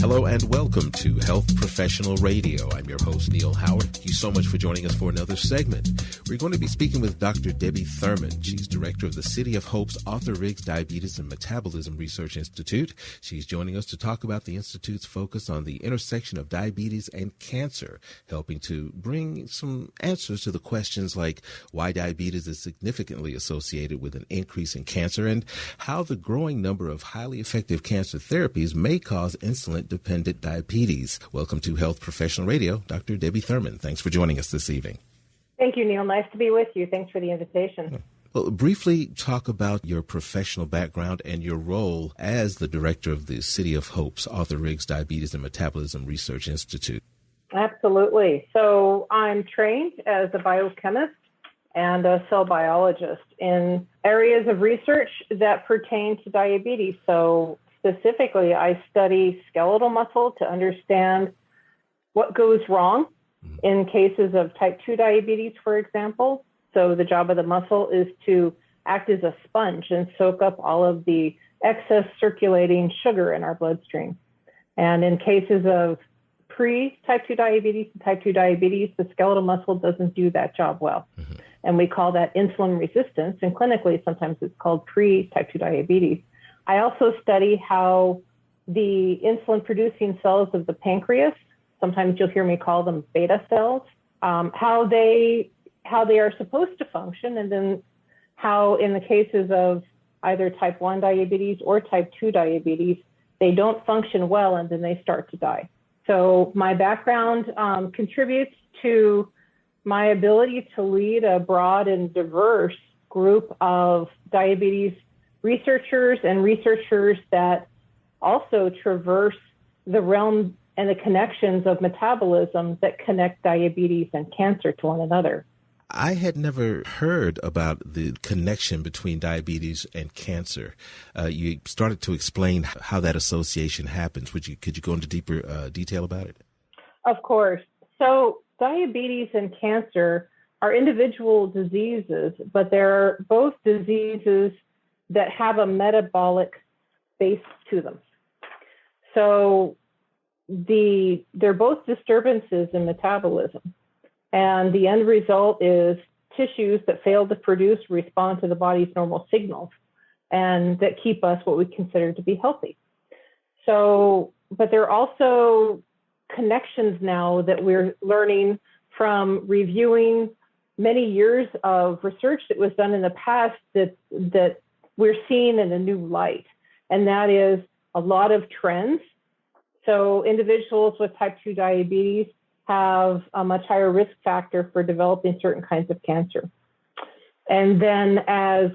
Hello and welcome to Health Professional Radio. I'm your host, Neil Howard. Thank you so much for joining us for another segment. We're going to be speaking with Dr. Debbie Thurmond. She's director of the City of Hope's Arthur Riggs Diabetes and Metabolism Research Institute. She's joining us to talk about the Institute's focus on the intersection of diabetes and cancer, helping to bring some answers to the questions like why diabetes is significantly associated with an increase in cancer and how the growing number of highly effective cancer therapies may cause insulin-dependent diabetes. Welcome to Health Professional Radio, Dr. Debbie Thurmond. Thanks for joining us this evening. Thank you, Neil. Nice to be with you. Thanks for the invitation. Well, briefly talk about your professional background and your role as the director of the City of Hope's Arthur Riggs Diabetes and Metabolism Research Institute. Absolutely. So I'm trained as a biochemist and a cell biologist in areas of research that pertain to diabetes. So specifically, I study skeletal muscle to understand what goes wrong in cases of type 2 diabetes, for example. So the job of the muscle is to act as a sponge and soak up all of the excess circulating sugar in our bloodstream. And in cases of pre-type 2 diabetes and type 2 diabetes, the skeletal muscle doesn't do that job well. Mm-hmm. And we call that insulin resistance. And clinically, sometimes it's called pre-type 2 diabetes. I also study how the insulin-producing cells of the pancreas, sometimes you'll hear me call them beta cells, how they are supposed to function, and then how in the cases of either type 1 diabetes or type 2 diabetes, they don't function well and then they start to die. So my background contributes to my ability to lead a broad and diverse group of diabetes researchers and researchers that also traverse the realm and the connections of metabolism that connect diabetes and cancer to one another. I had never heard about the connection between diabetes and cancer. You started to explain how that association happens. Could you go into deeper detail about it? Of course. So diabetes and cancer are individual diseases, but they're both diseases that have a metabolic base to them. So they're both disturbances in metabolism. And the end result is tissues that fail to produce, respond to the body's normal signals, and that keep us what we consider to be healthy. So, but there are also connections now that we're learning from reviewing many years of research that was done in the past that we're seeing in a new light. And that is a lot of trends. So individuals with type 2 diabetes have a much higher risk factor for developing certain kinds of cancer. And then as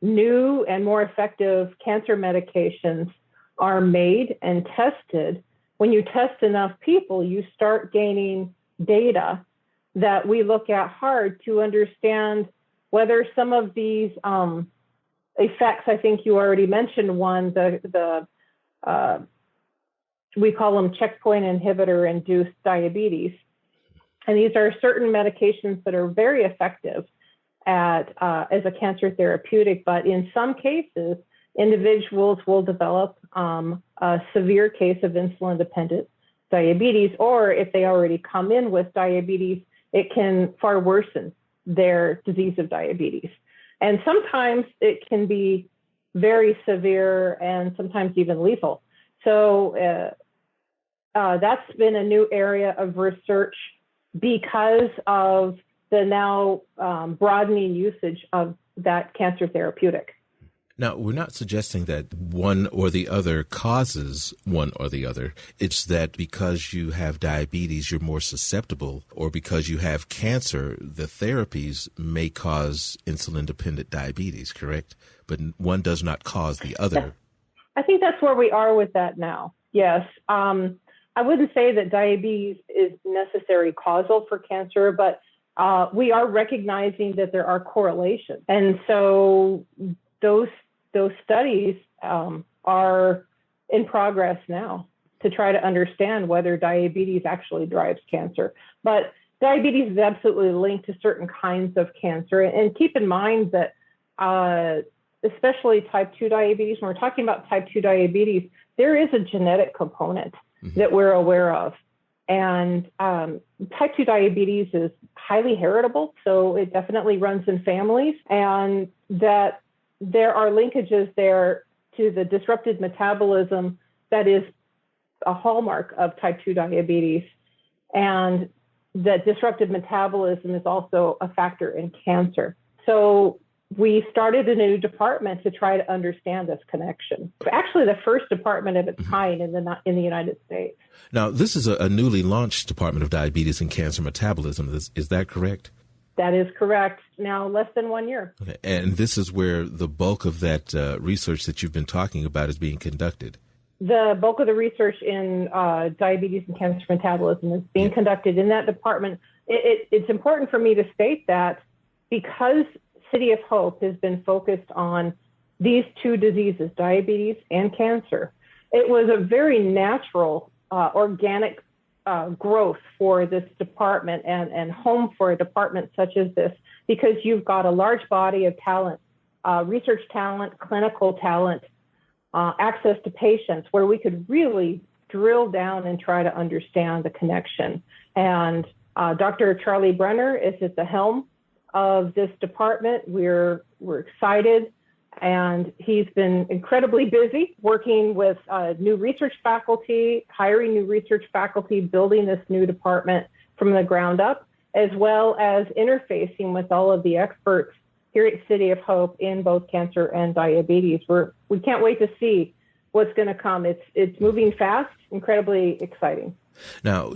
new and more effective cancer medications are made and tested, when you test enough people, you start gaining data that we look at hard to understand whether some of these effects, I think you already mentioned one, we call them checkpoint inhibitor-induced diabetes. And these are certain medications that are very effective as a cancer therapeutic, but in some cases, individuals will develop a severe case of insulin-dependent diabetes, or if they already come in with diabetes, it can far worsen their disease of diabetes. And sometimes it can be very severe and sometimes even lethal. So that's been a new area of research because of the now broadening usage of that cancer therapeutic. Now, we're not suggesting that one or the other causes one or the other. It's that because you have diabetes, you're more susceptible, or because you have cancer, the therapies may cause insulin-dependent diabetes, correct? But one does not cause the other. I think that's where we are with that now. Yes. I wouldn't say that diabetes is necessarily causal for cancer, but we are recognizing that there are correlations. And so those studies are in progress now to try to understand whether diabetes actually drives cancer. But diabetes is absolutely linked to certain kinds of cancer. And keep in mind that especially type 2 diabetes, when we're talking about type 2 diabetes, there is a genetic component that we're aware of. And type 2 diabetes is highly heritable, so it definitely runs in families, and that there are linkages there to the disrupted metabolism that is a hallmark of type 2 diabetes. And that disrupted metabolism is also a factor in cancer. So we started a new department to try to understand this connection. Actually, the first department of its kind in the United States. Now, this is a newly launched Department of Diabetes and Cancer Metabolism. Is that correct? That is correct. Now, less than 1 year. Okay. And this is where the bulk of that research that you've been talking about is being conducted. The bulk of the research in diabetes and cancer metabolism is being conducted in that department. It's important for me to state that because City of Hope has been focused on these two diseases, diabetes and cancer, it was a very natural, organic growth for this department and home for a department such as this, because you've got a large body of talent, research talent, clinical talent, access to patients where we could really drill down and try to understand the connection. And Dr. Charlie Brenner is at the helm of this department. We're excited, and he's been incredibly busy working with new research faculty, hiring new research faculty, building this new department from the ground up, as well as interfacing with all of the experts here at City of Hope in both cancer and diabetes. We can't wait to see what's going to come. It's moving fast, incredibly exciting. Now,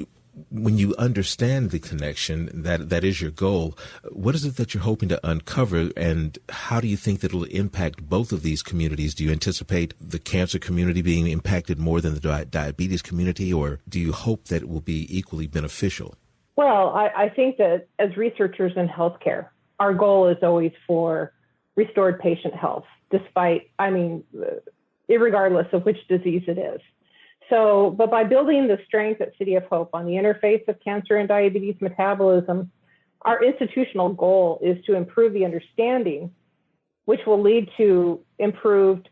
when you understand the connection, that is your goal, what is it that you're hoping to uncover, and how do you think that it will impact both of these communities? Do you anticipate the cancer community being impacted more than the diabetes community, or do you hope that it will be equally beneficial? Well, I think that as researchers in healthcare, our goal is always for restored patient health, irregardless of which disease it is. So, but by building the strength at City of Hope on the interface of cancer and diabetes metabolism, our institutional goal is to improve the understanding, which will lead to improved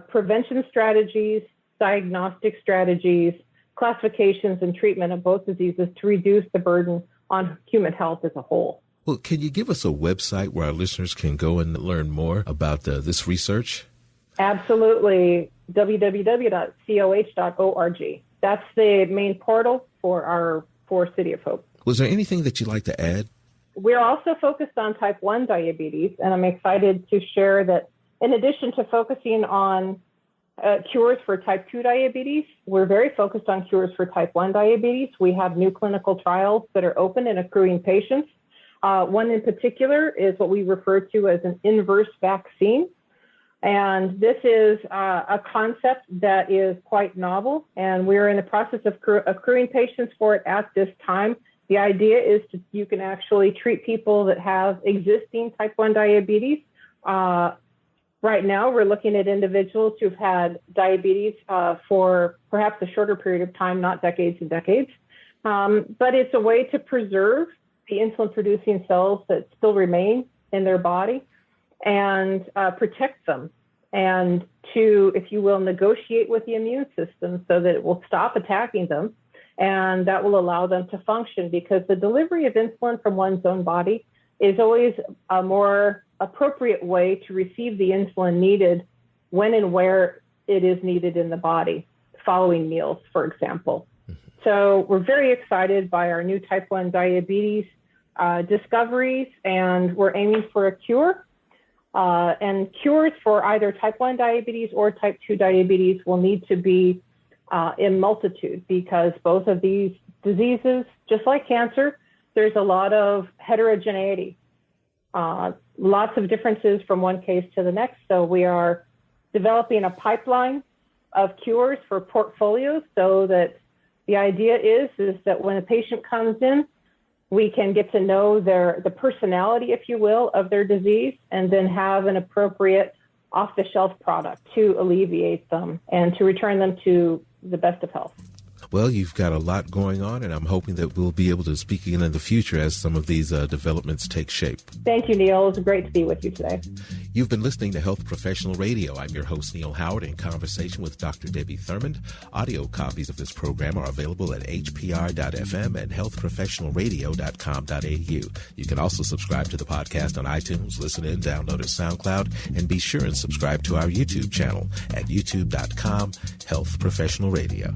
prevention strategies, diagnostic strategies, classifications, and treatment of both diseases to reduce the burden on human health as a whole. Well, can you give us a website where our listeners can go and learn more about this research? Absolutely. www.coh.org. That's the main portal for City of Hope. Was there anything that you'd like to add? We're also focused on type 1 diabetes, and I'm excited to share that in addition to focusing on cures for type 2 diabetes, we're very focused on cures for type 1 diabetes. We have new clinical trials that are open and accruing patients. One in particular is what we refer to as an inverse vaccine. And this is a concept that is quite novel, and we're in the process of accruing patients for it at this time. The idea is you can actually treat people that have existing type 1 diabetes. Right now, we're looking at individuals who've had diabetes for perhaps a shorter period of time, not decades and decades. But it's a way to preserve the insulin-producing cells that still remain in their body and protect them, and to, if you will, negotiate with the immune system so that it will stop attacking them, and that will allow them to function, because the delivery of insulin from one's own body is always a more appropriate way to receive the insulin needed when and where it is needed in the body, following meals, for example. So we're very excited by our new type 1 diabetes discoveries, and we're aiming for a cure. And cures for either type 1 diabetes or type 2 diabetes will need to be in multitude, because both of these diseases, just like cancer, there's a lot of heterogeneity, lots of differences from one case to the next. So we are developing a pipeline of cures for portfolios, so that the idea is that when a patient comes in, we can get to know the personality, if you will, of their disease, and then have an appropriate off-the-shelf product to alleviate them and to return them to the best of health. Well, you've got a lot going on, and I'm hoping that we'll be able to speak again in the future as some of these developments take shape. Thank you, Neil. It was great to be with you today. You've been listening to Health Professional Radio. I'm your host, Neil Howard, in conversation with Dr. Debbie Thurmond. Audio copies of this program are available at hpr.fm and healthprofessionalradio.com.au. You can also subscribe to the podcast on iTunes, listen in, download at SoundCloud, and be sure and subscribe to our YouTube channel at youtube.com/Health Professional Radio.